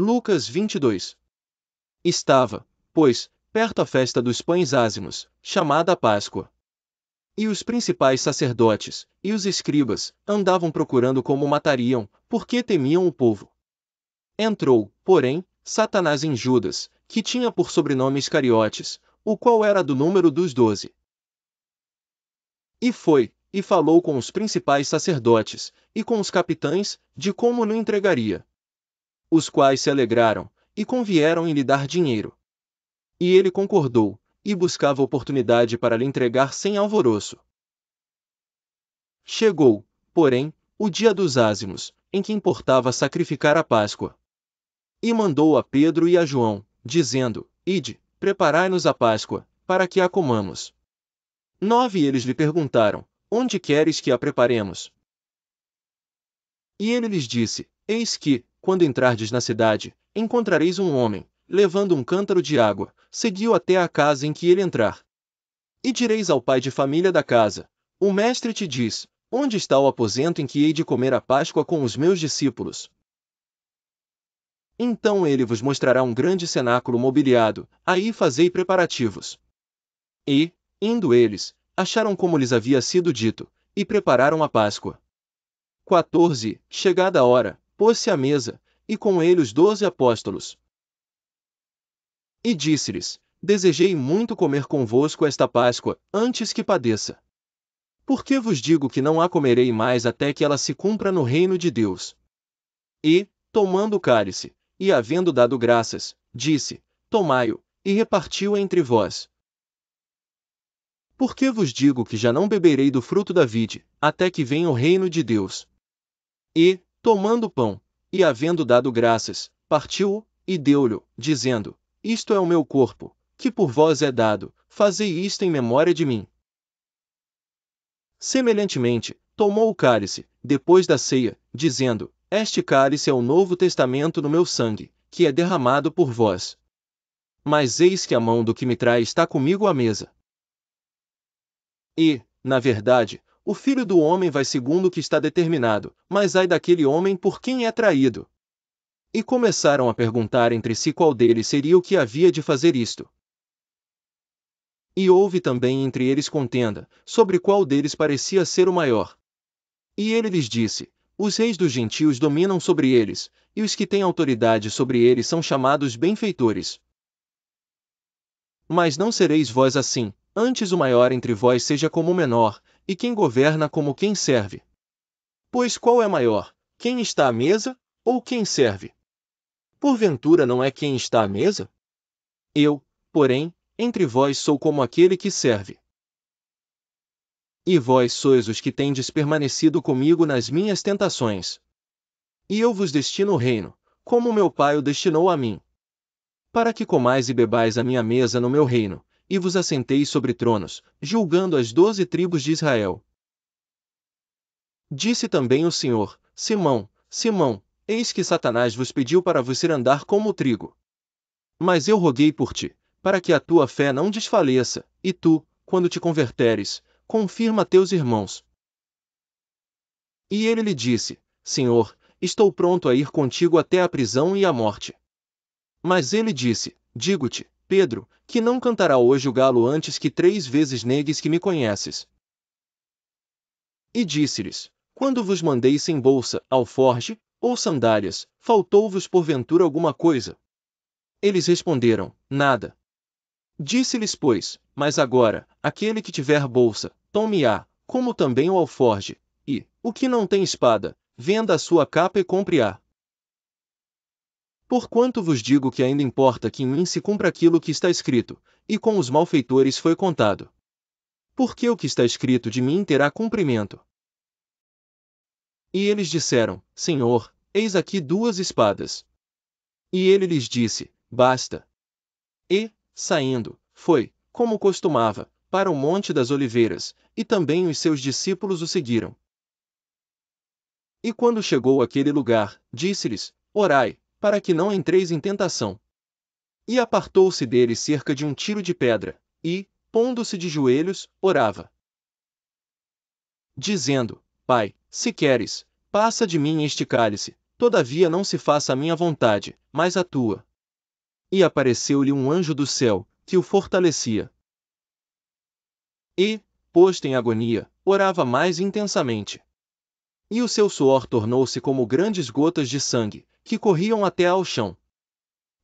Lucas 22. Estava, pois, perto a festa dos pães ázimos, chamada a Páscoa. E os principais sacerdotes, e os escribas, andavam procurando como o matariam, porque temiam o povo. Entrou, porém, Satanás em Judas, que tinha por sobrenome Iscariotes, o qual era do número dos 12. E foi, e falou com os principais sacerdotes, e com os capitães, de como o entregaria. Os quais se alegraram, e convieram em lhe dar dinheiro. E ele concordou, e buscava oportunidade para lhe entregar sem alvoroço. Chegou, porém, o dia dos ázimos, em que importava sacrificar a Páscoa. E mandou a Pedro e a João, dizendo: Ide, preparai-nos a Páscoa, para que a comamos. 9 Eles lhe perguntaram: Onde queres que a preparemos? E ele lhes disse: Eis que, quando entrardes na cidade, encontrareis um homem, levando um cântaro de água, segui-o até à casa em que ele entrar. E direis ao pai de família da casa: O mestre te diz: Onde está o aposento em que hei de comer a Páscoa com os meus discípulos? Então ele vos mostrará um grande cenáculo mobiliado, aí fazei preparativos. E, indo eles, acharam como lhes havia sido dito, e prepararam a Páscoa. 14 Chegada a hora, pôs-se à mesa, e com ele os 12 apóstolos. E disse-lhes: Desejei muito comer convosco esta Páscoa, antes que padeça. Porque vos digo que não a comerei mais até que ela se cumpra no reino de Deus. E, tomando o cálice, e havendo dado graças, disse: Tomai-o, e repartiu entre vós. Porque vos digo que já não beberei do fruto da vide, até que venha o reino de Deus. E, tomando o pão, e havendo dado graças, partiu-o, e deu-lhe, dizendo: Isto é o meu corpo, que por vós é dado, fazei isto em memória de mim. Semelhantemente, tomou o cálice, depois da ceia, dizendo: Este cálice é o novo testamento no meu sangue, que é derramado por vós. Mas eis que a mão do que me trai está comigo à mesa. E, na verdade, o Filho do Homem vai segundo o que está determinado, mas ai daquele homem por quem é traído. E começaram a perguntar entre si qual deles seria o que havia de fazer isto. E houve também entre eles contenda, sobre qual deles parecia ser o maior. E ele lhes disse: Os reis dos gentios dominam sobre eles, e os que têm autoridade sobre eles são chamados benfeitores. Mas não sereis vós assim, antes o maior entre vós seja como o menor, e quem governa como quem serve. Pois qual é maior, quem está à mesa, ou quem serve? Porventura não é quem está à mesa? Eu, porém, entre vós sou como aquele que serve. E vós sois os que tendes permanecido comigo nas minhas tentações. E eu vos destino o reino, como meu Pai o destinou a mim. Para que comais e bebais a minha mesa no meu reino, e vos assenteis sobre tronos, julgando as 12 tribos de Israel. Disse também o Senhor: Simão, Simão, eis que Satanás vos pediu para vos ir andar como o trigo. Mas eu roguei por ti, para que a tua fé não desfaleça, e tu, quando te converteres, confirma teus irmãos. E ele lhe disse: Senhor, estou pronto a ir contigo até a prisão e a morte. Mas ele disse: Digo-te, Pedro, que não cantará hoje o galo antes que 3 vezes negues que me conheces. E disse-lhes: Quando vos mandei sem bolsa, alforje, ou sandálias, faltou-vos porventura alguma coisa? Eles responderam: Nada. Disse-lhes, pois: Mas agora, aquele que tiver bolsa, tome-a, como também o alforje, e, o que não tem espada, venda a sua capa e compre-a. Porquanto vos digo que ainda importa que em mim se cumpra aquilo que está escrito, e com os malfeitores foi contado. Porque o que está escrito de mim terá cumprimento. E eles disseram: Senhor, eis aqui 2 espadas. E ele lhes disse: Basta. E, saindo, foi, como costumava, para o Monte das Oliveiras, e também os seus discípulos o seguiram. E quando chegou àquele lugar, disse-lhes: Orai, para que não entreis em tentação. E apartou-se deles cerca de um tiro de pedra, e, pondo-se de joelhos, orava, dizendo: Pai, se queres, passa de mim este cálice, todavia não se faça a minha vontade, mas a tua. E apareceu-lhe um anjo do céu, que o fortalecia. E, posto em agonia, orava mais intensamente. E o seu suor tornou-se como grandes gotas de sangue, que corriam até ao chão.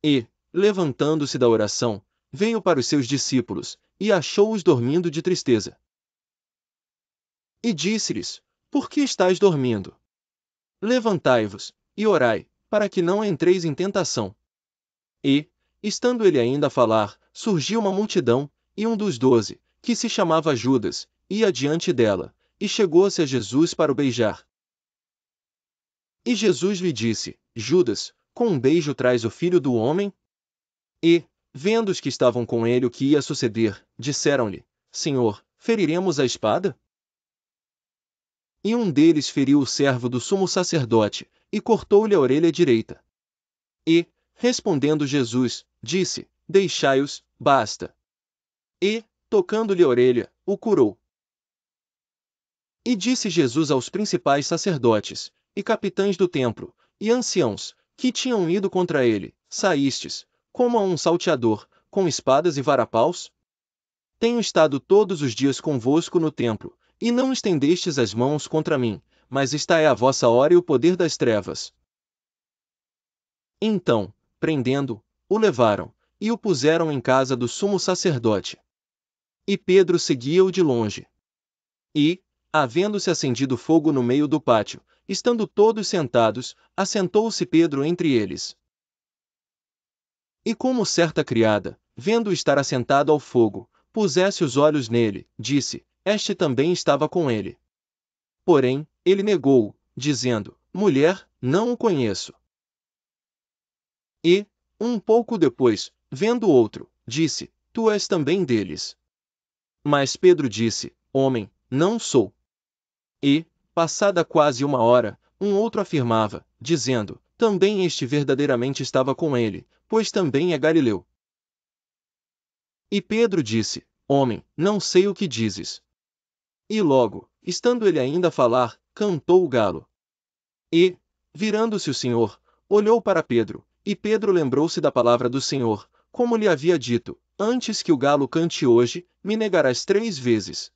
E, levantando-se da oração, veio para os seus discípulos, e achou-os dormindo de tristeza. E disse-lhes: Por que estáis dormindo? Levantai-vos, e orai, para que não entreis em tentação. E, estando ele ainda a falar, surgiu uma multidão, e um dos 12, que se chamava Judas, ia diante dela, e chegou-se a Jesus para o beijar. E Jesus lhe disse: Judas, com um beijo traz o filho do homem? E, vendo os que estavam com ele o que ia suceder, disseram-lhe: Senhor, feriremos a espada? E um deles feriu o servo do sumo sacerdote, e cortou-lhe a orelha direita. E, respondendo Jesus, disse: Deixai-os, basta. E, tocando-lhe a orelha, o curou. E disse Jesus aos principais sacerdotes, e capitães do templo, e anciãos, que tinham ido contra ele: Saístes, como a um salteador, com espadas e varapaus? Tenho estado todos os dias convosco no templo, e não estendestes as mãos contra mim, mas esta é a vossa hora e o poder das trevas. Então, prendendo, o levaram, e o puseram em casa do sumo sacerdote. E Pedro seguia-o de longe. E, havendo-se acendido fogo no meio do pátio, estando todos sentados, assentou-se Pedro entre eles. E como certa criada, vendo-o estar assentado ao fogo, pusesse os olhos nele, disse: Este também estava com ele. Porém, ele negou, dizendo: Mulher, não o conheço. E, um pouco depois, vendo outro, disse: Tu és também deles. Mas Pedro disse: Homem, não sou. E, passada quase uma hora, um outro afirmava, dizendo: Também este verdadeiramente estava com ele, pois também é galileu. E Pedro disse: Homem, não sei o que dizes. E logo, estando ele ainda a falar, cantou o galo. E, virando-se o Senhor, olhou para Pedro, e Pedro lembrou-se da palavra do Senhor, como lhe havia dito: Antes que o galo cante hoje, me negarás 3 vezes.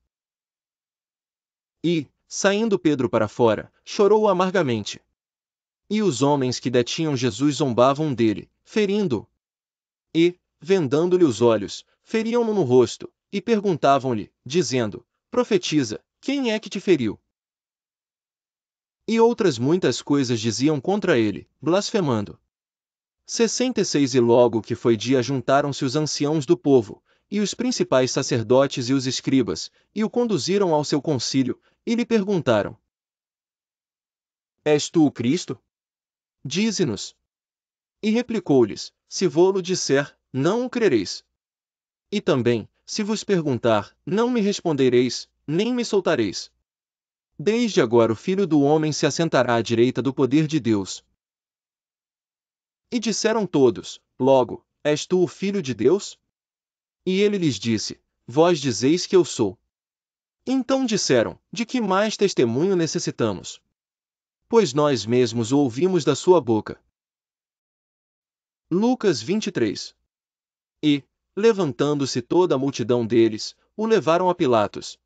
E, saindo Pedro para fora, chorou amargamente. E os homens que detinham Jesus zombavam dele, ferindo-o. E, vendando-lhe os olhos, feriam-no no rosto, e perguntavam-lhe, dizendo: Profetiza, quem é que te feriu? E outras muitas coisas diziam contra ele, blasfemando. 66 E logo que foi dia juntaram-se os anciãos do povo, e os principais sacerdotes e os escribas, e o conduziram ao seu concílio, e lhe perguntaram: És tu o Cristo? Dize-nos. E replicou-lhes: Se vô-lo disser, não o crereis. E também, se vos perguntar, não me respondereis, nem me soltareis. Desde agora o Filho do Homem se assentará à direita do poder de Deus. E disseram todos: Logo, és tu o Filho de Deus? E ele lhes disse: Vós dizeis que eu sou. Então disseram: De que mais testemunho necessitamos? Pois nós mesmos o ouvimos da sua boca. Lucas 23. E, levantando-se toda a multidão deles, o levaram a Pilatos.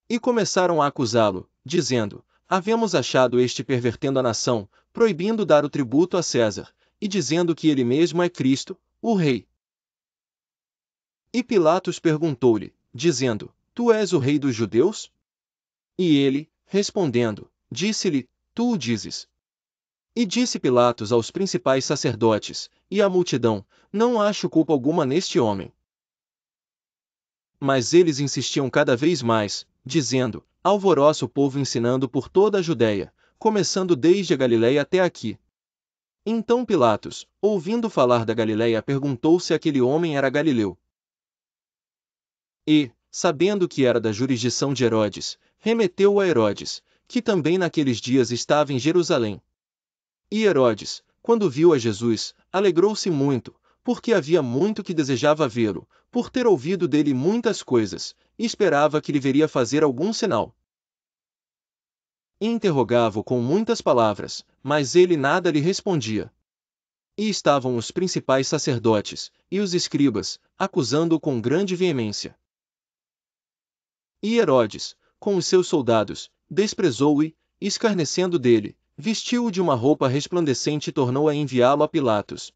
E começaram a acusá-lo, dizendo: Havemos achado este pervertendo a nação, proibindo dar o tributo a César, e dizendo que ele mesmo é Cristo, o Rei. E Pilatos perguntou-lhe, dizendo: Tu és o Rei dos judeus? E ele, respondendo, disse-lhe: Tu o dizes. E disse Pilatos aos principais sacerdotes, e à multidão: Não acho culpa alguma neste homem. Mas eles insistiam cada vez mais, dizendo: Alvoroça o povo ensinando por toda a Judéia, começando desde a Galiléia até aqui. Então Pilatos, ouvindo falar da Galiléia, perguntou se aquele homem era galileu. E, sabendo que era da jurisdição de Herodes, remeteu-o a Herodes, que também naqueles dias estava em Jerusalém. E Herodes, quando viu a Jesus, alegrou-se muito, porque havia muito que desejava vê-lo, por ter ouvido dele muitas coisas, e esperava que lhe veria fazer algum sinal. e interrogava-o com muitas palavras, mas ele nada lhe respondia. E estavam os principais sacerdotes, e os escribas, acusando-o com grande veemência. E Herodes, com os seus soldados, desprezou-o e, escarnecendo dele, vestiu-o de uma roupa resplandecente e tornou a enviá-lo a Pilatos.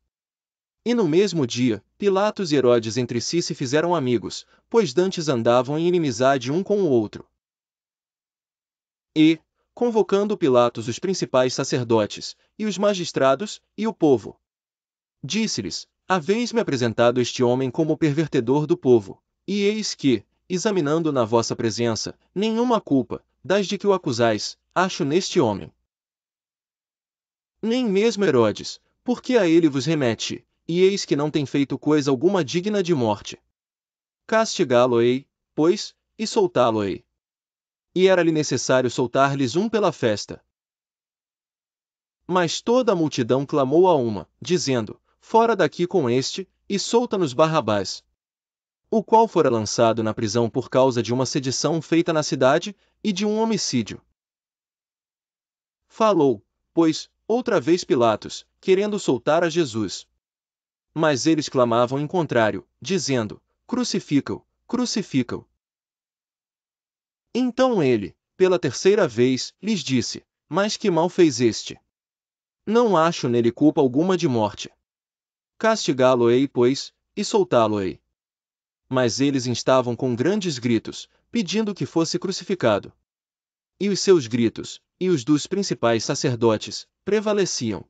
E no mesmo dia, Pilatos e Herodes entre si se fizeram amigos, pois dantes andavam em inimizade um com o outro. E, convocando Pilatos os principais sacerdotes, e os magistrados, e o povo, disse-lhes: Haveis-me apresentado este homem como pervertedor do povo, e eis que, examinando na vossa presença, nenhuma culpa, das de que o acusais, acho neste homem. Nem mesmo Herodes, porque a ele vos remete, e eis que não tem feito coisa alguma digna de morte. Castigá-lo-ei, pois, e soltá-lo-ei. E era-lhe necessário soltar-lhes um pela festa. Mas toda a multidão clamou a uma, dizendo: Fora daqui com este, e solta-nos Barrabás. O qual fora lançado na prisão por causa de uma sedição feita na cidade, e de um homicídio. Falou, pois, outra vez Pilatos, querendo soltar a Jesus. Mas eles clamavam em contrário, dizendo: Crucifica-o, crucifica-o. Então ele, pela terceira vez, lhes disse: Mas que mal fez este? Não acho nele culpa alguma de morte. Castigá-lo-ei, pois, e soltá-lo-ei. Mas eles instavam com grandes gritos, pedindo que fosse crucificado. E os seus gritos, e os dos principais sacerdotes, prevaleciam.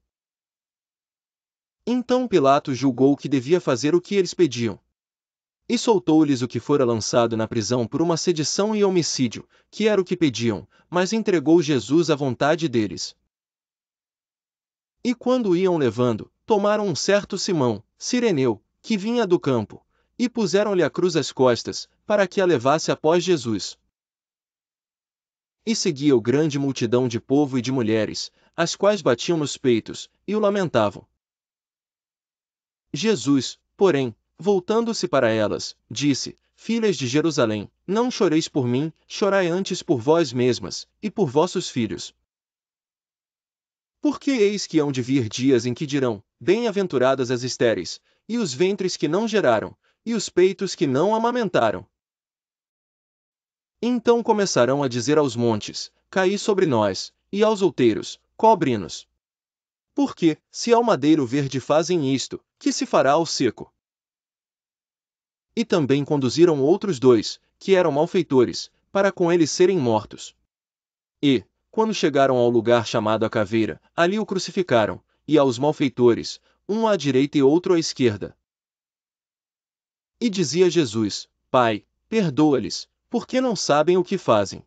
Então Pilatos julgou que devia fazer o que eles pediam. E soltou-lhes o que fora lançado na prisão por uma sedição e homicídio, que era o que pediam, mas entregou Jesus à vontade deles. E quando o iam levando, tomaram um certo Simão, Cireneu, que vinha do campo, e puseram-lhe a cruz às costas, para que a levasse após Jesus. E seguia-o grande multidão de povo e de mulheres, as quais batiam nos peitos, e o lamentavam. Jesus, porém, voltando-se para elas, disse: Filhas de Jerusalém, não choreis por mim, chorai antes por vós mesmas, e por vossos filhos. Porque eis que hão de vir dias em que dirão: Bem-aventuradas as estéreis, e os ventres que não geraram, e os peitos que não amamentaram. Então começarão a dizer aos montes: Caí sobre nós, e aos outeiros: Cobre-nos. Porque, se ao madeiro verde fazem isto, que se fará ao seco? E também conduziram outros dois, que eram malfeitores, para com eles serem mortos. E, quando chegaram ao lugar chamado a Caveira, ali o crucificaram, e aos malfeitores, um à direita e outro à esquerda. E dizia Jesus: Pai, perdoa-lhes, porque não sabem o que fazem.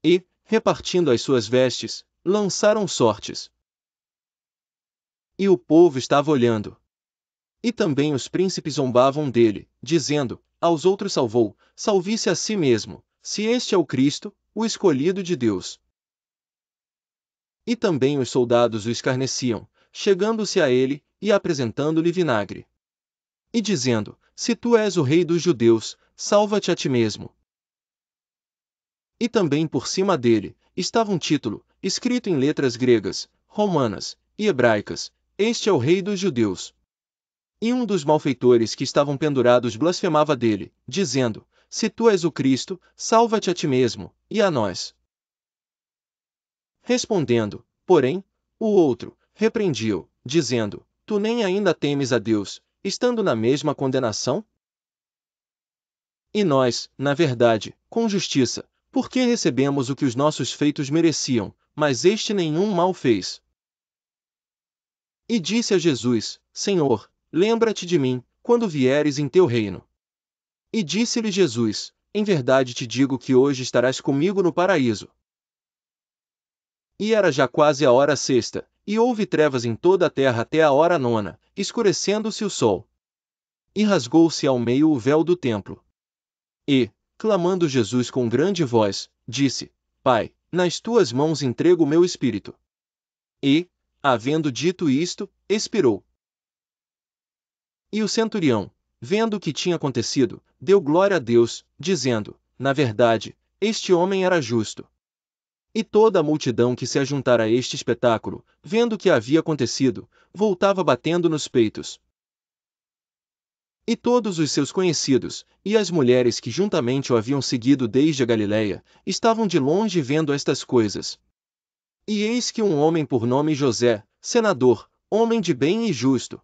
E, repartindo as suas vestes, lançaram sortes. E o povo estava olhando. E também os príncipes zombavam dele, dizendo: Aos outros salvou, salve-se a si mesmo, se este é o Cristo, o escolhido de Deus. E também os soldados o escarneciam, chegando-se a ele, e apresentando-lhe vinagre. E dizendo: Se tu és o rei dos judeus, salva-te a ti mesmo. E também por cima dele, estava um título, escrito em letras gregas, romanas e hebraicas: Este é o rei dos judeus. E um dos malfeitores que estavam pendurados blasfemava dele, dizendo: Se tu és o Cristo, salva-te a ti mesmo, e a nós. Respondendo, porém, o outro, repreendia-o, dizendo: Tu nem ainda temes a Deus, estando na mesma condenação? E nós, na verdade, com justiça, porque recebemos o que os nossos feitos mereciam, mas este nenhum mal fez. E disse a Jesus: Senhor, lembra-te de mim, quando vieres em teu reino. E disse-lhe Jesus: Em verdade te digo que hoje estarás comigo no paraíso. E era já quase a hora sexta, e houve trevas em toda a terra até a hora nona, escurecendo-se o sol. E rasgou-se ao meio o véu do templo. E, clamando Jesus com grande voz, disse: Pai, nas tuas mãos entrego o meu espírito. E, havendo dito isto, expirou. E o centurião, vendo o que tinha acontecido, deu glória a Deus, dizendo: Na verdade, este homem era justo. E toda a multidão que se ajuntara a este espetáculo, vendo o que havia acontecido, voltava batendo nos peitos. E todos os seus conhecidos, e as mulheres que juntamente o haviam seguido desde a Galiléia, estavam de longe vendo estas coisas. E eis que um homem por nome José, senador, homem de bem e justo,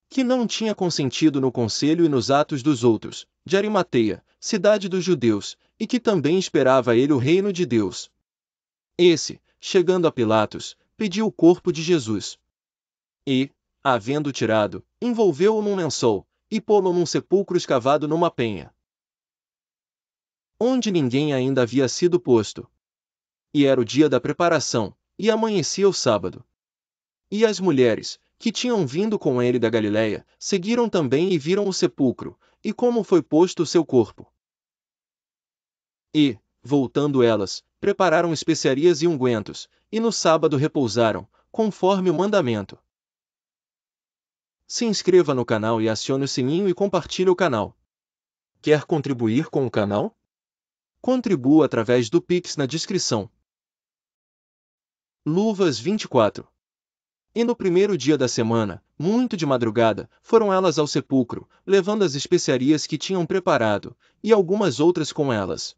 que não tinha consentido no conselho e nos atos dos outros, de Arimateia, cidade dos judeus, e que também esperava ele o reino de Deus. Esse, chegando a Pilatos, pediu o corpo de Jesus. E, havendo tirado, envolveu-o num lençol, e pô-lo num sepulcro escavado numa penha, onde ninguém ainda havia sido posto. E era o dia da preparação, e amanhecia o sábado. E as mulheres, que tinham vindo com ele da Galiléia, seguiram também e viram o sepulcro, e como foi posto o seu corpo. E, voltando elas, prepararam especiarias e ungüentos, e no sábado repousaram, conforme o mandamento. Se inscreva no canal e acione o sininho e compartilhe o canal. Quer contribuir com o canal? Contribua através do Pix na descrição. Luvas 24. E no primeiro dia da semana, muito de madrugada, foram elas ao sepulcro, levando as especiarias que tinham preparado, e algumas outras com elas.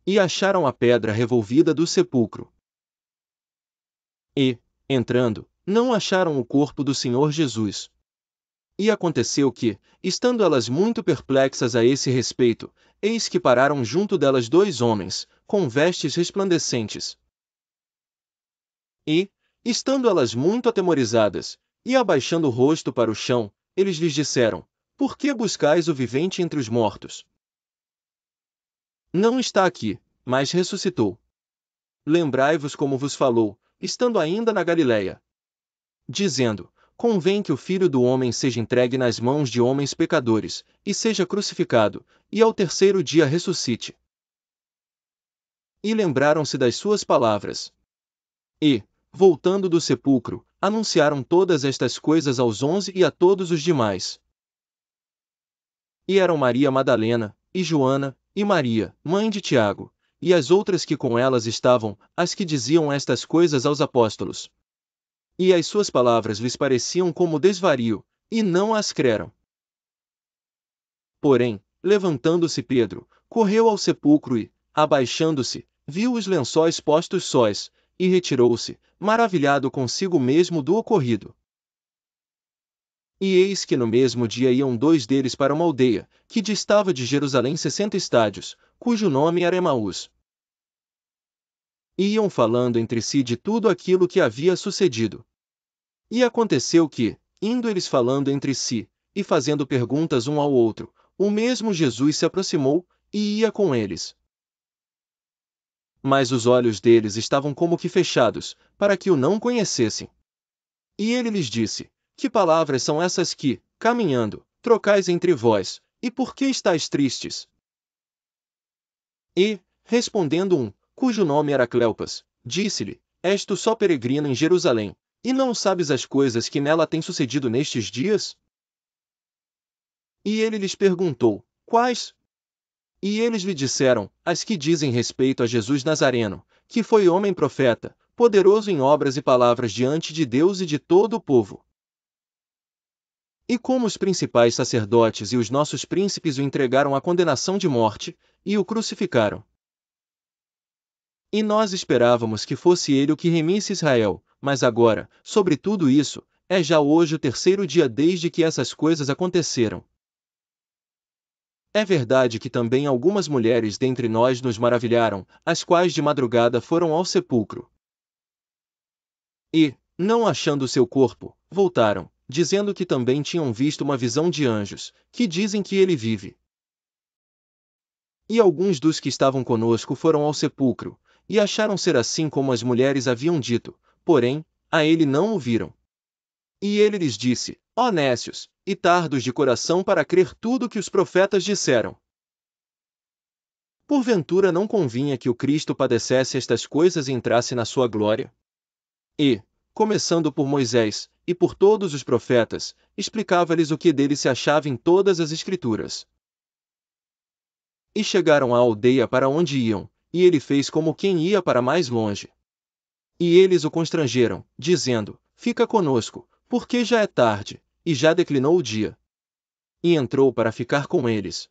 E acharam a pedra revolvida do sepulcro. E, entrando, não acharam o corpo do Senhor Jesus. E aconteceu que, estando elas muito perplexas a esse respeito, eis que pararam junto delas dois homens, com vestes resplandecentes. E, estando elas muito atemorizadas, e abaixando o rosto para o chão, eles lhes disseram: Por que buscais o vivente entre os mortos? Não está aqui, mas ressuscitou. Lembrai-vos como vos falou, estando ainda na Galiléia, dizendo: Convém que o Filho do Homem seja entregue nas mãos de homens pecadores, e seja crucificado, e ao terceiro dia ressuscite. E lembraram-se das suas palavras. E, voltando do sepulcro, anunciaram todas estas coisas aos 11 e a todos os demais. E eram Maria Madalena, e Joana, e Maria, mãe de Tiago, e as outras que com elas estavam, as que diziam estas coisas aos apóstolos. E as suas palavras lhes pareciam como desvario, e não as creram. Porém, levantando-se Pedro, correu ao sepulcro e, abaixando-se, viu os lençóis postos sós, e retirou-se, maravilhado consigo mesmo do ocorrido. E eis que no mesmo dia iam dois deles para uma aldeia, que distava de Jerusalém 60 estádios, cujo nome era Emaús. E iam falando entre si de tudo aquilo que havia sucedido. E aconteceu que, indo eles falando entre si, e fazendo perguntas um ao outro, o mesmo Jesus se aproximou, e ia com eles. Mas os olhos deles estavam como que fechados, para que o não conhecessem. E ele lhes disse: Que palavras são essas que, caminhando, trocais entre vós, e por que estáis tristes? E, respondendo um, cujo nome era Cleopas, disse-lhe: És tu só peregrino em Jerusalém, e não sabes as coisas que nela têm sucedido nestes dias? E ele lhes perguntou: Quais? E eles lhe disseram: As que dizem respeito a Jesus Nazareno, que foi homem profeta, poderoso em obras e palavras diante de Deus e de todo o povo. E como os principais sacerdotes e os nossos príncipes o entregaram à condenação de morte, e o crucificaram. E nós esperávamos que fosse ele o que remisse Israel, mas agora, sobre tudo isso, é já hoje o terceiro dia desde que essas coisas aconteceram. É verdade que também algumas mulheres dentre nós nos maravilharam, as quais de madrugada foram ao sepulcro. E, não achando seu corpo, voltaram, dizendo que também tinham visto uma visão de anjos, que dizem que ele vive. E alguns dos que estavam conosco foram ao sepulcro, e acharam ser assim como as mulheres haviam dito, porém, a ele não o viram. E ele lhes disse: Ó nécios, e tardos de coração para crer tudo o que os profetas disseram. Porventura não convinha que o Cristo padecesse estas coisas e entrasse na sua glória? E, começando por Moisés, e por todos os profetas, explicava-lhes o que dele se achava em todas as Escrituras. E chegaram à aldeia para onde iam, e ele fez como quem ia para mais longe. E eles o constrangeram, dizendo: Fica conosco, porque já é tarde, e já declinou o dia. E entrou para ficar com eles.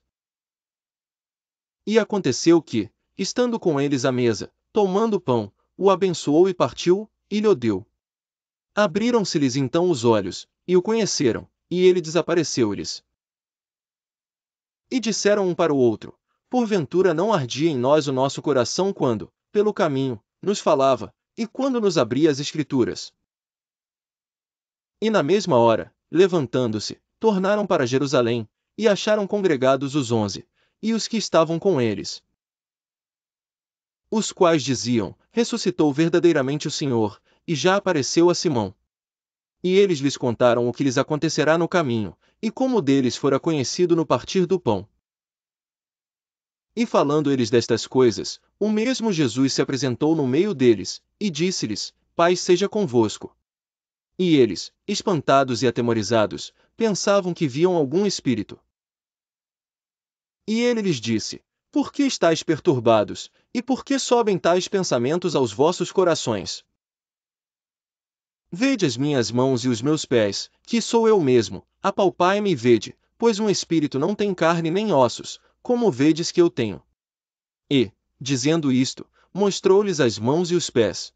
E aconteceu que, estando com eles à mesa, tomando o pão, o abençoou e partiu, e lhe deu. Abriram-se-lhes então os olhos, e o conheceram, e ele desapareceu-lhes. E disseram um para o outro: Porventura não ardia em nós o nosso coração quando, pelo caminho, nos falava, e quando nos abria as Escrituras? E na mesma hora, levantando-se, tornaram para Jerusalém, e acharam congregados os 11, e os que estavam com eles. Os quais diziam: Ressuscitou verdadeiramente o Senhor, e já apareceu a Simão. E eles lhes contaram o que lhes acontecerá no caminho, e como deles fora conhecido no partir do pão. E falando eles destas coisas, o mesmo Jesus se apresentou no meio deles, e disse-lhes: Paz seja convosco. E eles, espantados e atemorizados, pensavam que viam algum espírito. E ele lhes disse: Por que estáis perturbados, e por que sobem tais pensamentos aos vossos corações? Vede as minhas mãos e os meus pés, que sou eu mesmo, apalpai-me e vede, pois um espírito não tem carne nem ossos, como vedes que eu tenho. E, dizendo isto, mostrou-lhes as mãos e os pés.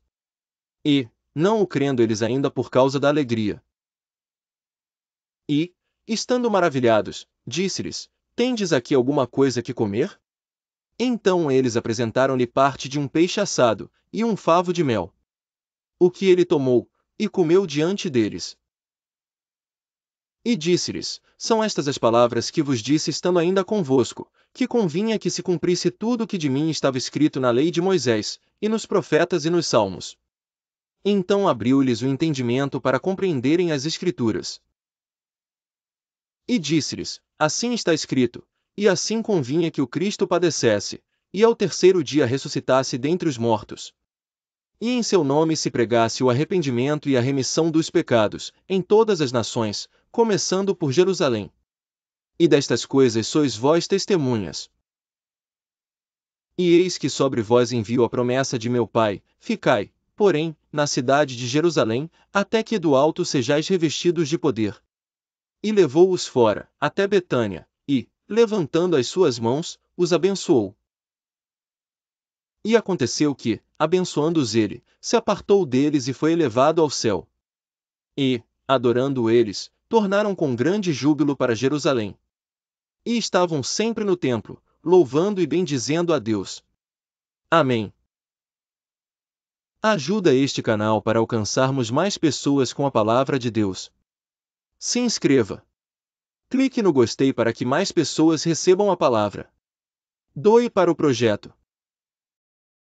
E, não o crendo eles ainda por causa da alegria. E, estando maravilhados, disse-lhes: Tendes aqui alguma coisa que comer? Então eles apresentaram-lhe parte de um peixe assado, e um favo de mel. O que ele tomou, e comeu diante deles. E disse-lhes: São estas as palavras que vos disse estando ainda convosco, que convinha que se cumprisse tudo o que de mim estava escrito na lei de Moisés, e nos profetas e nos salmos. Então abriu-lhes o entendimento para compreenderem as Escrituras. E disse-lhes: Assim está escrito, e assim convinha que o Cristo padecesse, e ao terceiro dia ressuscitasse dentre os mortos. E em seu nome se pregasse o arrependimento e a remissão dos pecados, em todas as nações, começando por Jerusalém. E destas coisas sois vós testemunhas. E eis que sobre vós envio a promessa de meu Pai: ficai, porém, na cidade de Jerusalém, até que do alto sejais revestidos de poder. E levou-os fora, até Betânia, e, levantando as suas mãos, os abençoou. E aconteceu que, abençoando-os ele, se apartou deles e foi elevado ao céu. E, adorando eles, tornaram com grande júbilo para Jerusalém. E estavam sempre no templo, louvando e bendizendo a Deus. Amém. Ajuda este canal para alcançarmos mais pessoas com a palavra de Deus. Se inscreva. Clique no gostei para que mais pessoas recebam a palavra. Doe para o projeto.